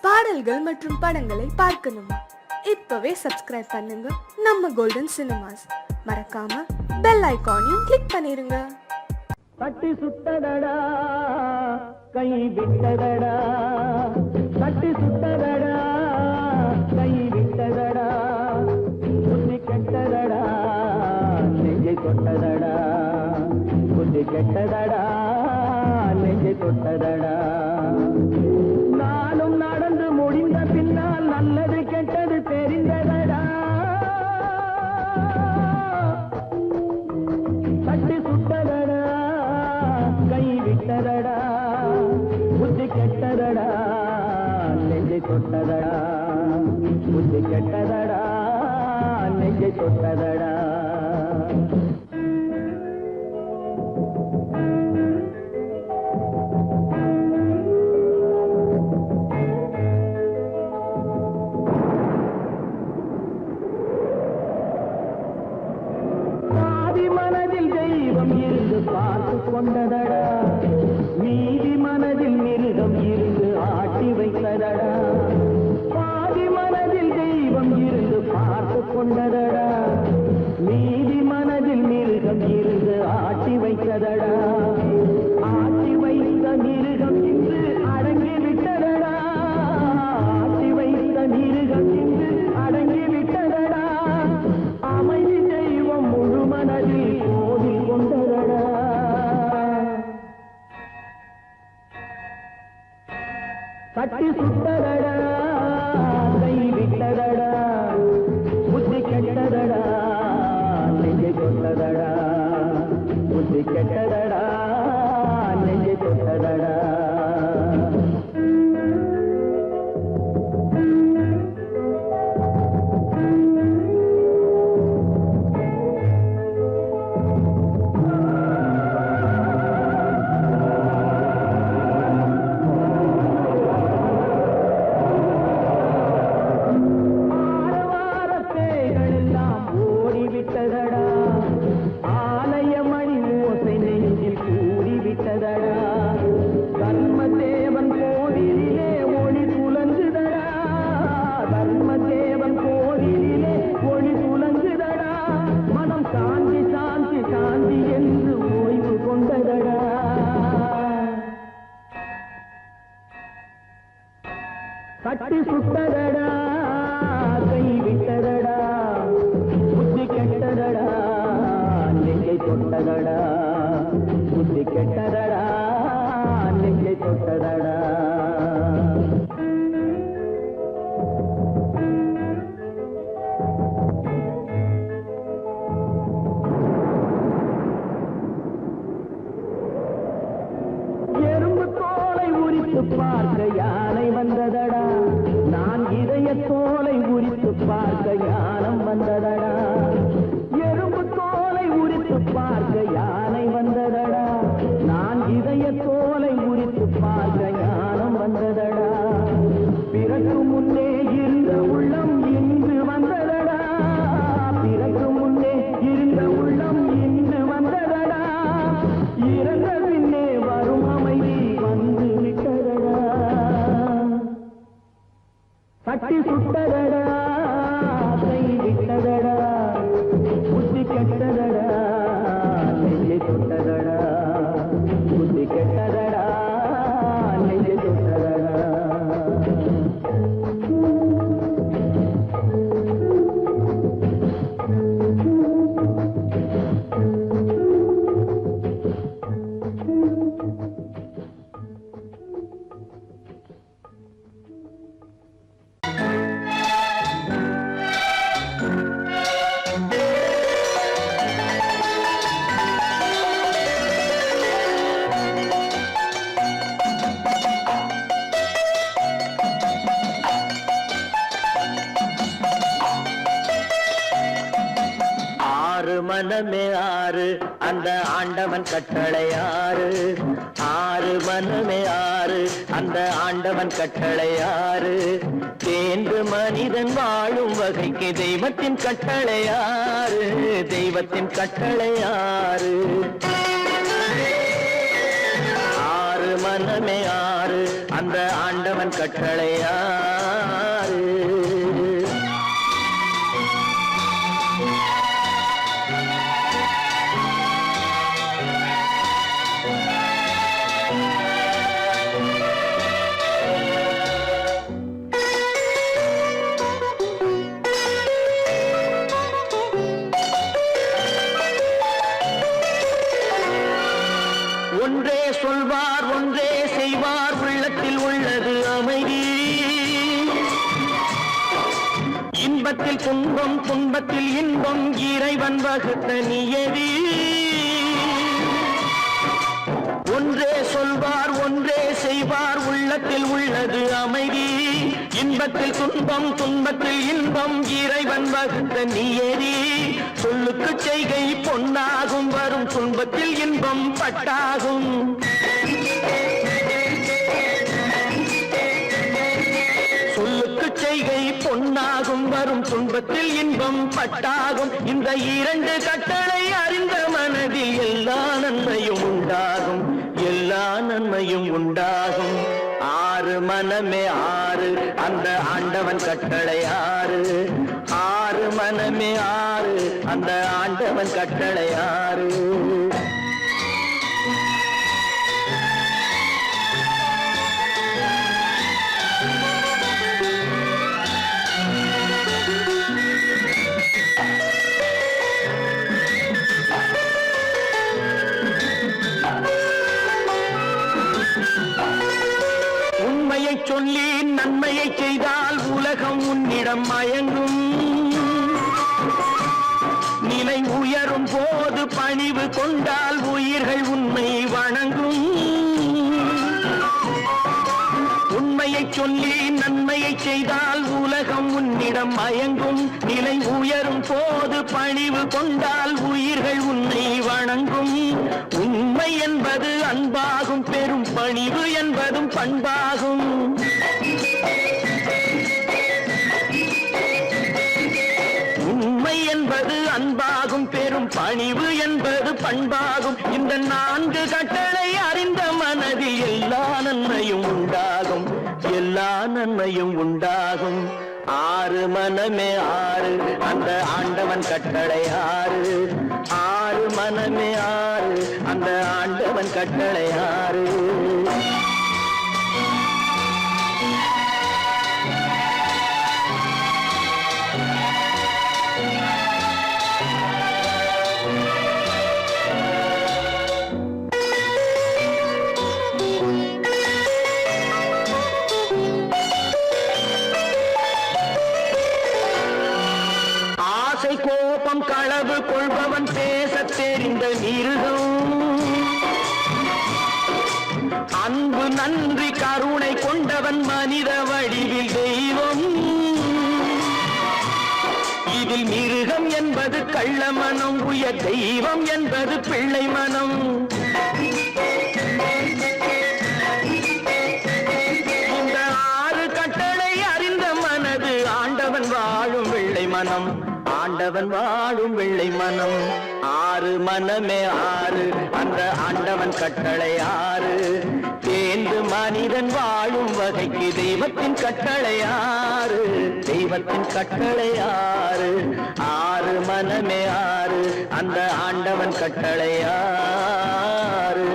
பாடல்கள் மற்றும் படங்களை பார்க்கணுமா? இப்பவே சப்ஸ்கிரைப் பண்ணுங்க நம்ம கோல்டன் சினிமாஸ். மறக்காம பெல் ஐகானையும் கிளிக் பண்ணிருங்க. தட்டி சுத்தடடா கை விட்டதடா, தட்டி சுத்தடடா கை விட்டதடா, புத்தி கெட்டதடா நெஞ்சை தொட்டதடா, புத்தி கெட்டதடா நெஞ்சை தொட்டதடா. நானும் நடந்து முடிந்த பின்னால் நல்லது கெட்டது தெரிந்ததடா. தட்டி சுட்டதடா கை விட்டதடா, புத்தி கெட்டதடா நெஞ்சை தொட்டதடா, புத்தி கெட்டதடா நெஞ்சை தொட்டதடா. மனதில் தெய்வம் இருந்து பார்த்து கொண்டதடா, மீதி மனதில் மிருகம் இருந்து ஆட்டி வைத்ததடா. பாதி மனதில் தெய்வம் இருந்து பார்த்து கொண்டதடா, மீதி மனதில் மிருகம் இருந்து ஆட்டி வைத்ததடா. ஆட்டி வைத்த மிருகம் இன்று அடங்கி விட்டதடா, ஆட்டி வைத்த மிருகம் இன்று அடங்கி விட்டதடா. அமைதி தெய்வம் முழு மனதில் கோவில் கொண்டதடா. தட்டி சுட்டதடா கை விட்டதடா, புத்தி கெட்டதடா நெஞ்சை தொட்டதடா, புத்தி கெட்டதடா நெஞ்சை தொட்டதடா. ஆலயமணி ஓசை நெஞ்சில் கூடிவிட்டதடா, தர்மதேவன் கோவிலிலே ஒளி துலங்குதடா, தர்மதேவன் கோவிலிலே ஒளி துலங்குதடா. மனம் சாந்தி சாந்தி சாந்தி என்று ஓய்வு கொண்டதடா. தட்டி சுட்டதடா கை விட்டதடா, புத்தி கெட்டதடா நெஞ்சை தொட்டதடா, புத்தி கெட்டதடா நெஞ்சை தொட்டதடா. எறும்பு தோலை உரித்து பார்க்க யானை வந்ததடா, நான் இதய தோலை உரித்து பார்க்க யானம் வந்ததடா. எறும்பு தோலை உரித்து பார்க்க யானை வந்ததடா, நான் இதய தோலை உரித்து பார்க்க யானம் வந்ததடா. பிறகு முன்னே இருந்த உள்ளம் இன்று வந்ததடா, பிறகு முன்னே இருந்த உள்ளம் இன்று வந்ததடா. இறந்த பின்னே வரும் அமைதி வந்து விட்டதடா. தட்டி சுட்டதடா கை விட்டதடா, புத்தி கெட்டதடா நெஞ்சை தொட்டதடா, புத்தி கெட்டதடா நெஞ்சை தொட்டதடா. மனமே ஆறு அந்த ஆண்டவன் கட்டளை ஆறு, ஆறு மனமே ஆறு அந்த ஆண்டவன் கட்டளை ஆறு. தேர்ந்து மனிதன் வாழும் வகைக்கு தெய்வத்தின் கட்டளை ஆறு, தெய்வத்தின் கட்டளை ஆறு. ஆறு மனமே ஆறு அந்த ஆண்டவன் கட்டளையாறு. ஒன்றே சொல்வார் ஒன்றே செய்வார், உள்ளத்தில் உள்ளது அமைதி. இன்பத்தில் துன்பம் துன்பத்தில் இன்பம், இறைவன் வகுத்த நியதி. ஒன்றே சொல்வார் ஒன்றே செய்வார், உள்ளத்தில் உள்ளது அமைதி. இன்பத்தில் துன்பம் துன்பத்தில் இன்பம், இறைவன் வகுத்த நியதி. சொல்லுக்கு செய்கை பொன்னாகும், வரும் துன்பத்தில் இன்பம் பட்டாகும். சொல்லுக்கு செய்கை பொன்னாகும், வரும் துன்பத்தில் இன்பம் பட்டாகும். இந்த இரண்டு கட்டளை அறிந்த மனதில் எல்லா நன்மையும் உண்டாகும், எல்லா நன்மையும் உண்டாகும். ஆறு மனமே ஆறு, அந்த ஆண்டவன் கட்டளை ஆறு. ஆறு மனமே ஆறு, அந்த ஆண்டவன் கட்டளை ஆறு. உண்மையை சொல்லி நன்மையை செய்தால் உலகம் உன்னிடம் மயங்கும். நிலை உயரும் போது பணிவு கொண்டால் உயிர்கள் உன்னை வணங்கும். உண்மையை சொல்லி நன்மையை செய்தால் உலகம் உன்னிடம் மயங்கும். நிலை உயரும் போது பணிவு கொண்டால் உயிர்கள் உன்னை வணங்கும். உண்மை என்பது அன்பாகும், பெரும் பணிவு என்பதும் பண்பாகும். உண்மை என்பது அன்பாகும், பெரும் பணிவு என்பது பண்பாகும். இந்த நான்கு கட்டளை அறிந்த மனதில் எல்லா நன்மையும் உண்டாகும், எல்லா நன்மையும் உண்டாகும். ஆறு மனமே ஆறு, அந்த ஆண்டவன் கட்டளை ஆறு. ஆறு மனமே ஆறு, அந்த ஆண்டவன் கட்டளை ஆறு. கோபம் களவு கொள்பவன் பேசத் தெரிந்த மிருகம். அன்பு நன்றி கருணை கொண்டவன் மனித வடிவில் தெய்வம். இதில் மிருகம் என்பது கள்ள மனம், உயர் தெய்வம் என்பது பிள்ளை மனம். இந்த ஆறு கட்டளை அறிந்த மனது ஆண்டவன் வாழும் வெள்ளை மனம், ஆண்டவன் வாழும் வெள்ளை மனம். ஆறு மனமே ஆறு, அந்த ஆண்டவன் கட்டளை ஆறு. தேர்ந்து மனிதன் வாழும் வகைக்கு தெய்வத்தின் கட்டளை ஆறு, தெய்வத்தின் கட்டளை ஆறு. ஆறு மனமே ஆறு, அந்த ஆண்டவன் கட்டளை ஆறு.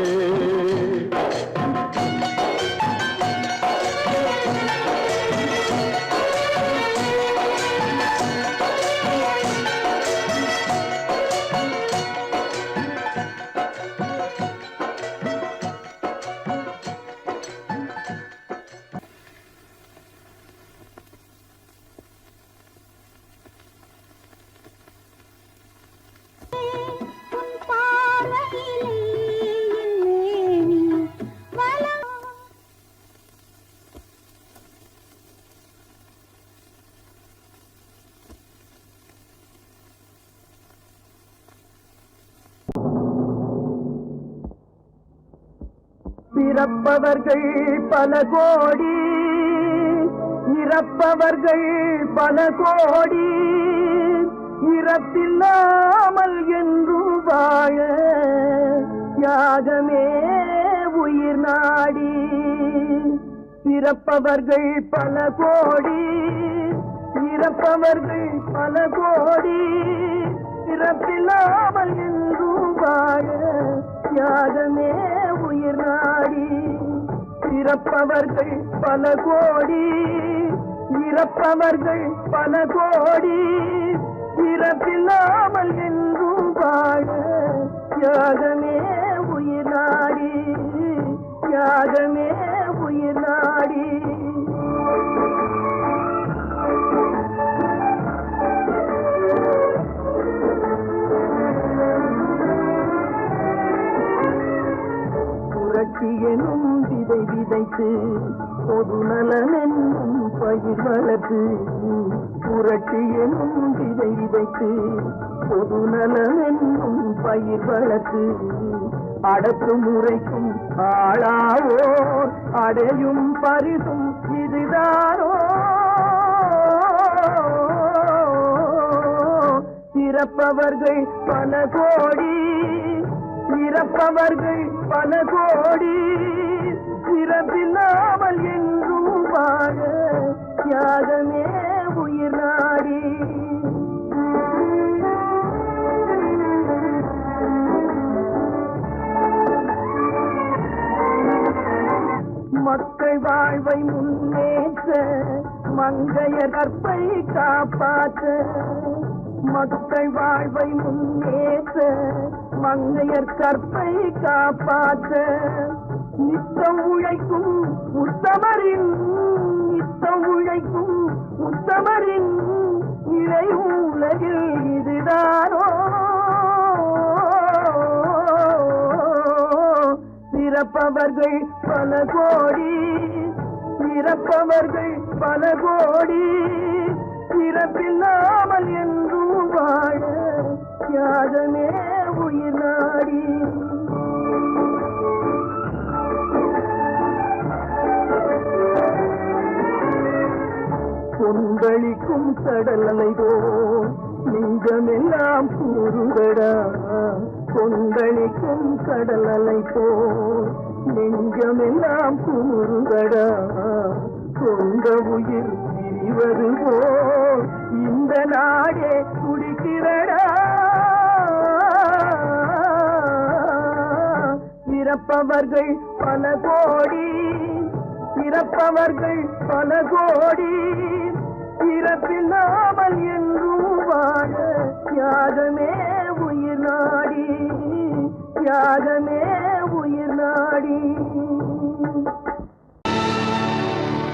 பிறப்பவர்கள் பல கோடி, இறப்பவர்கள் பல கோடி. இறப்பில்லாமல் என்றும் வாழ யாகமே உயிர் நாடி. இறப்பவர்கள் பல கோடி, இறப்பவர்கள் பல கோடி, இறப்பில்லாமல் என்றும் வாழ தியாகமே உயிர் நாடி. இறப்பவர்கள் பல கோடி, இறப்பவர்கள் பல கோடி, இறப்பில்லாமல் என்றும் வாழ தியாகமே உயிர் நாடி, தியாகமே உயிர் நாடி. புரட்சி எனும் விதை விதைத்து பொது நலன் என்னும் பயிர் வளர்த்து, புரட்சி எனும் விதை விதைத்து பொது நலன் என்னும் பயிர் வளர்த்து, அடக்குமுறைக்கும் ஆளாவோர் அடையும் பரிசும் இதுதானோ. இறப்பவர்கள் பல கோடி, இறப்பவர்கள் பல கோடி, இறப்பில்லாமல் என்றும் வாழ தியாகமே உயிர் நாடி. மக்கள் வாழ்வை முன்னேற்ற, மங்கையர் கற்பை காப்பாற்ற, மக்கள் வாழ்வை முன்னேற்ற, மங்கையர் கற்பை காப்பாற்ற, நித்தம் உழைக்கும் உத்தமரின், நித்தம் உழைக்கும் உத்தமரின் இளையும் உலகில் இதுதானோ. இறப்பவர்கள் பல கோடி, இறப்பவர்கள் பல கோடி, இறப்பில்லாமல் என்றும் வாழ தியாகமே உயிர் நாடி. கொந்தளிக்கும் கடல் அலைகோ நெஞ்சமெல்லாம் கூறுகடா, கொந்தளிக்கும் கடல் அலைகோ நெஞ்சமெல்லாம் கூறுகடா, சொந்த உயிர் பிரிவது போல் இந்த நாடே துடிக்கிறடா. இறப்பவர்கள் பல கோடி, இறப்பவர்கள் பல கோடி, இறப்பில்லாமல் என்றும் வாழ தியாகமே உயிர் நாடி, தியாகமே உயிர் நாடி.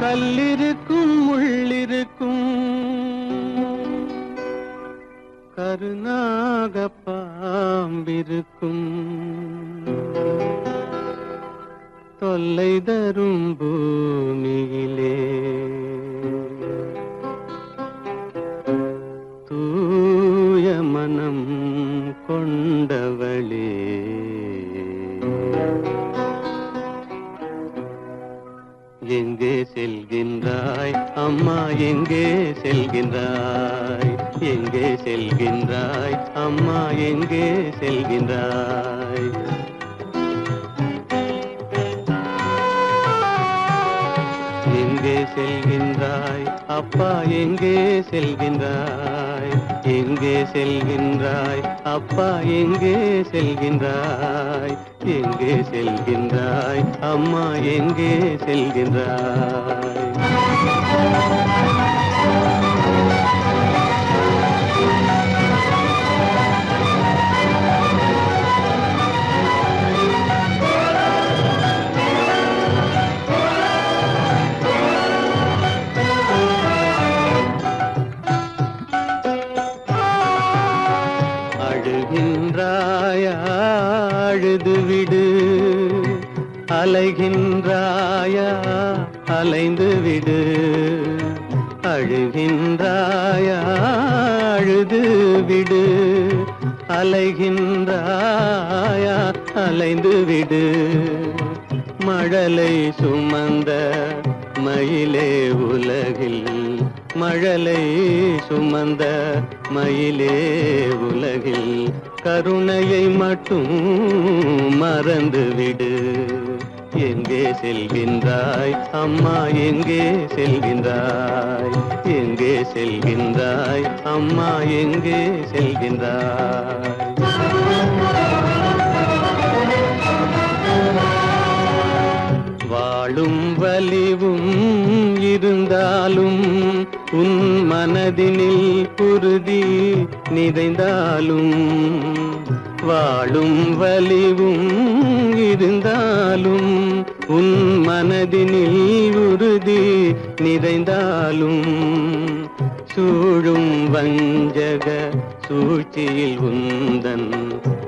கல்லிருக்கும் முள்ளிருக்கும் கருநாக பாம்பிருக்கும், தொல்லை தரும் பூமியிலே தூய மனம் கொண்டவளே. எங்கே செல்கின்றாய் அம்மா, எங்கே செல்கின்றாய், எங்கே செல்கின்றாய் அம்மா, எங்கே செல்கின்றாய். எங்கே செல்கின்றாய் அப்பா, எங்கே செல்கின்றாய், எங்கே செல்கின்றாய் அப்பா, எங்கே செல்கின்றாய், எங்கே செல்கின்றாய் அம்மா, எங்கே செல்கின்றாய். அழுது விடு, அலைகின்றாயா அலைந்து விடு, அழுகின்றாயா அழுது விடு, அலைகின்றாயா அலைந்து விடு. மழலை சுமந்த மயிலே உலகில், மழலை சுமந்த மயிலே உலகில், கருணையை மட்டும் மறந்து விடு, எங்கே செல்கின்றாய் அம்மா எங்கே செல்கின்றாய் எங்கே செல்கின்றாய் அம்மா எங்கே செல்கின்றாய் வாழும் வலிவும் இருந்தாலும் உன் மனதினில் குருதி நிறைந்தாலும் வாழும் வலிவும் இருந்தாலும் உன் மனதினில் உறுதி நிறைந்தாலும் சூழும் வஞ்சக சூழ்ச்சியில் உந்தன்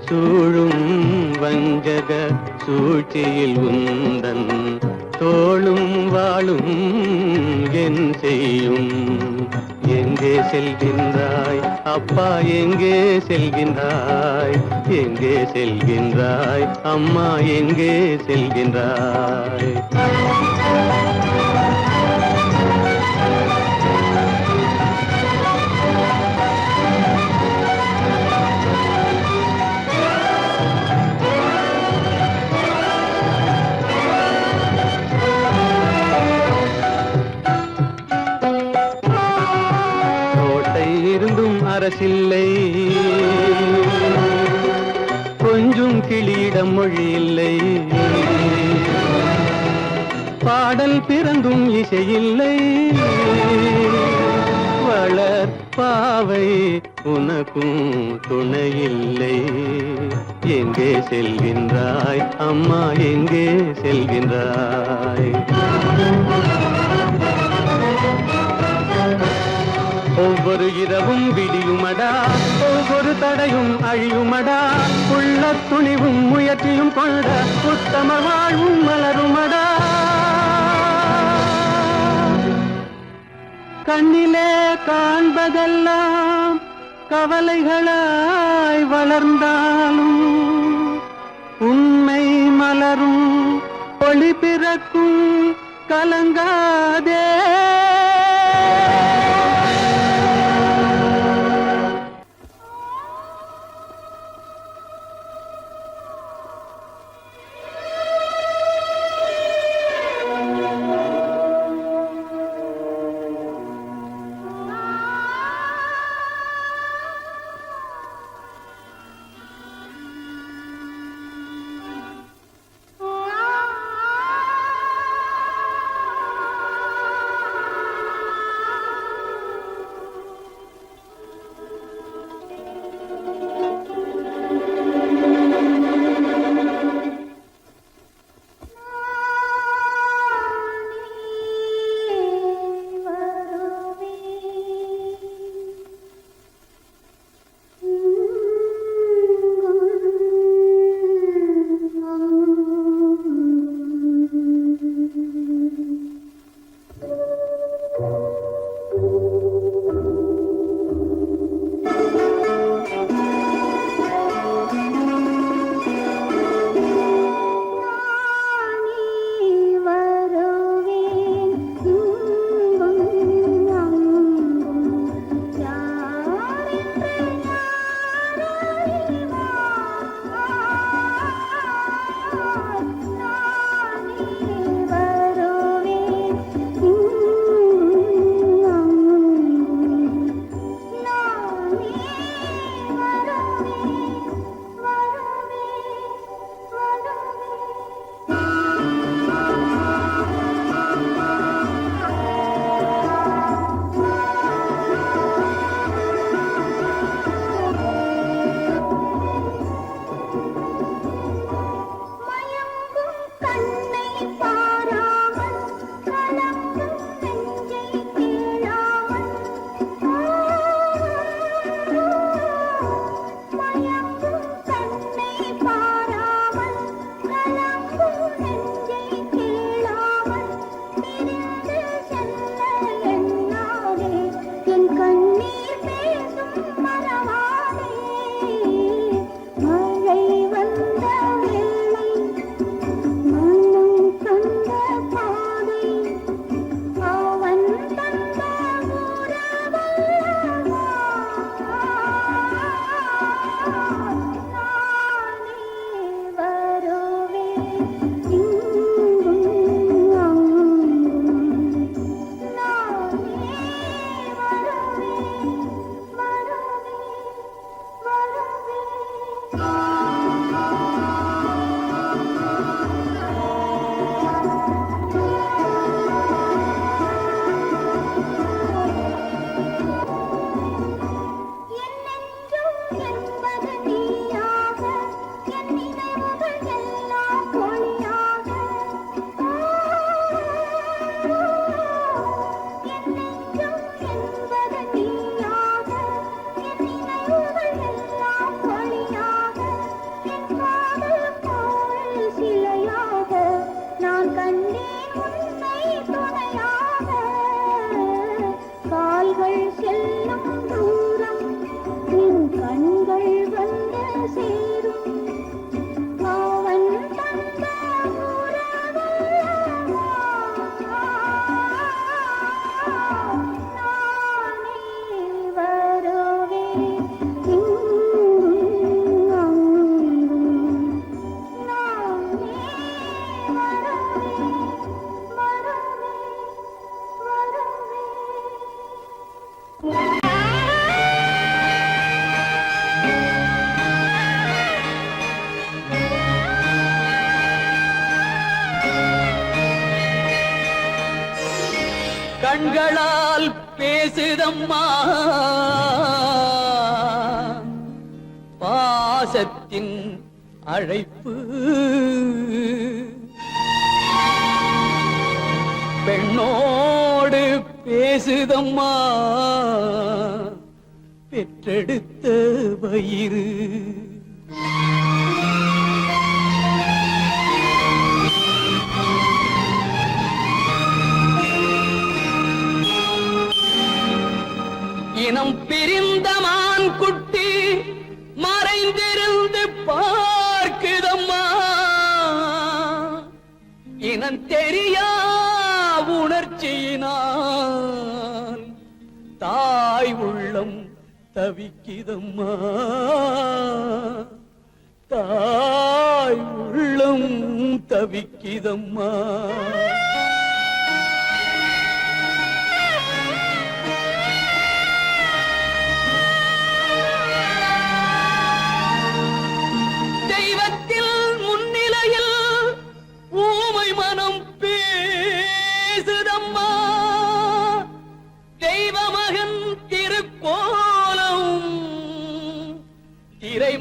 சூழும் வஞ்சக சூழ்ச்சியில் உந்தன் தோளும் வாழும் என் செய்யும் எங்கே செல்கின்றாய் அப்பா எங்கே செல்கின்றாய் எங்கே செல்கின்றாய் அம்மா எங்கே செல்கின்றாய் இருந்தும் அரசில்லை கொஞ்சம் கிளியிடம் மொழி இல்லை பாடல் பிறந்தும் இசையில்லை வளர் பாவை உனக்கும் துணையில்லை எங்கே செல்கின்றாய் அம்மா எங்கே செல்கின்றாய் ஒவ்வொரு இரவும் விடியுமடா ஒவ்வொரு தடையும் அழியுமடா உள்ள துணிவும் முயற்சியும் கொண்ட உத்தம வாழ்வும் மலருமடா கண்ணிலே காண்பதெல்லாம் கவலைகளாய் வளர்ந்தாலும் உண்மை மலரும் ஒளி பிறக்கும் கலங்காதே கண்களால் பேசுதம்மா பாசத்தின் அழைப்பு, பெண்ணோடு பேசுதம்மா பெற்றெடுத்த வயிறு. இனம் பிரிந்த மான் குட்டி மறைந்திருந்து பார்க்குதம்மா, இனம் தெரியா உணர்ச்சியினால் தாய் உள்ளம் தவிக்குதம்மா, தாய் உள்ளம் தவிக்குதம்மா.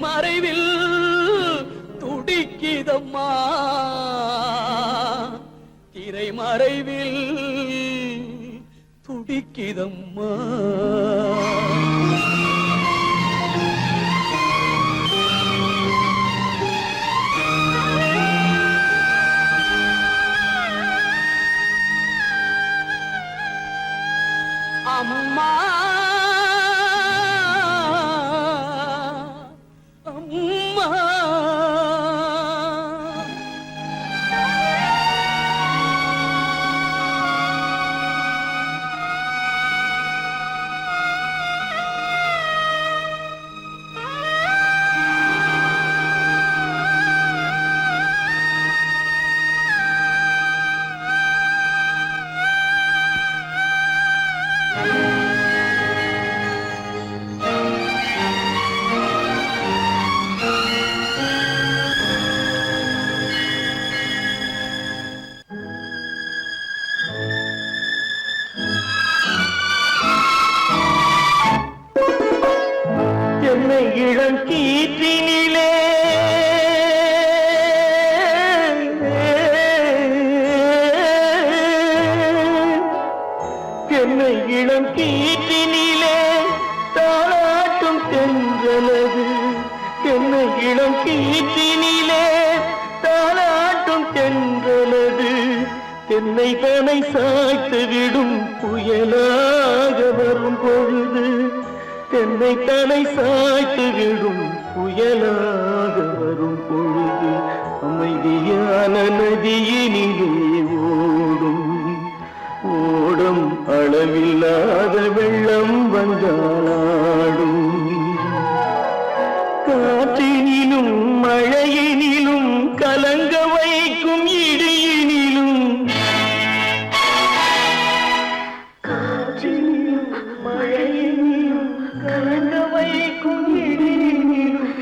மறைவில் துடிக்குதம்மா, திரை மறைவில் துடிக்குதம்மா. அம்மா இளம் கீற்றினிலே என்னை இளம் கீற்றினிலே தாளாட்டும் தென்றலது, என்னை இளம் கீற்றினிலே தாளாட்டும் தென்றலது, என்னை தனை சாய்த்து விடும் புயலாக வரும் பொழுது, என்னை தலை சாய்த்து விடும் புயலாக வரும் பொழுது, அமைதியான நதியினிலே ஓடும் ஓடும் அளவில்லாத வெள்ளம் வந்தாடும், காற்றினிலும் மழையினிலும் கலங்க வைக்கும் இடியினிலும், காற்றினிலும் மழையினிலும் கலங்க வைக்கும் இடியினிலும்